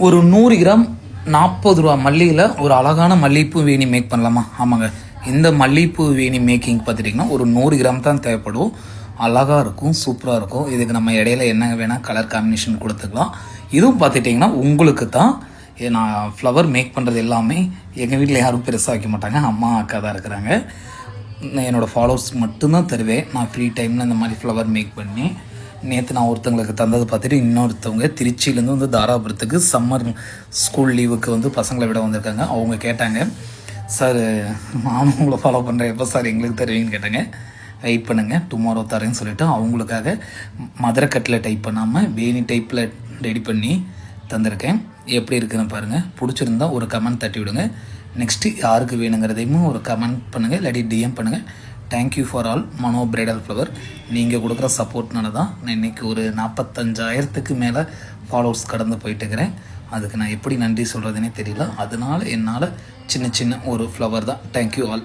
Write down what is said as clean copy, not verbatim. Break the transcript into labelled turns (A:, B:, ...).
A: ஒரு 100 கிராம் 40 ரூபா மல்லியில் ஒரு அழகான மல்லிகைப்பூ வேணி மேக் பண்ணலாமா? ஆமாங்க, இந்த மல்லிகைப்பூ வேணி மேக்கிங் பார்த்துட்டிங்கன்னா ஒரு 100 கிராம் தான் தேவைப்படும். அழகாக இருக்கும், சூப்பராக இருக்கும். இதுக்கு நம்ம இடையில என்ன வேணால் கலர் காம்பினேஷன் கொடுத்துக்கலாம். இதுவும் பார்த்துட்டிங்கன்னா உங்களுக்கு தான். நான் ஃப்ளவர் மேக் பண்ணுறது எல்லாமே எங்கள் வீட்டில் யாரும் பெருசாக வைக்க மாட்டாங்க, அம்மா அக்கா தான் இருக்கிறாங்க. என்னோடய ஃபாலோவர்ஸ் மட்டும்தான் தருவேன். நான் ஃப்ரீ டைமில் இந்த மாதிரி ஃப்ளவர் மேக் பண்ணி நேற்று நான் ஒருத்தங்களுக்கு தந்தது பார்த்துட்டு இன்னொருத்தவங்க திருச்சியிலேருந்து வந்து தாராபுரத்துக்கு சம்மர் ஸ்கூல் லீவுக்கு வந்து பசங்களை விட வந்திருக்காங்க. அவங்க கேட்டாங்க, சார் நானும் உங்களை ஃபாலோ பண்ணுறேன், எப்போ சார் எங்களுக்கு தருவீங்கன்னு கேட்டாங்க. வெயிட் பண்ணுங்கள், டுமாரோ தரேன்னு சொல்லிவிட்டு அவங்களுக்காக மதுரை கட்டில் டைப் பண்ணாமல் வேணி டைப்பில் ரெடி பண்ணி தந்திருக்கேன். எப்படி இருக்குன்னு பாருங்கள். பிடிச்சிருந்தா ஒரு கமெண்ட் தட்டி விடுங்க. நெக்ஸ்ட்டு யாருக்கு வேணுங்கிறதையும் ஒரு கமெண்ட் பண்ணுங்கள், இல்லாட்டி டிஎம் பண்ணுங்கள். Thank you for all Mano bridal flower. நீங்கள் கொடுக்குற சப்போர்ட்னால தான் நான் இன்றைக்கி ஒரு 45,000க்கு மேலே ஃபாலோவர்ஸ் கடந்து போயிட்டுருக்கிறேன். அதுக்கு நான் எப்படி நன்றி சொல்கிறதுனே தெரியல. அதனால் என்னால் சின்ன சின்ன ஒரு ஃப்ளவர் தான். Thank you all.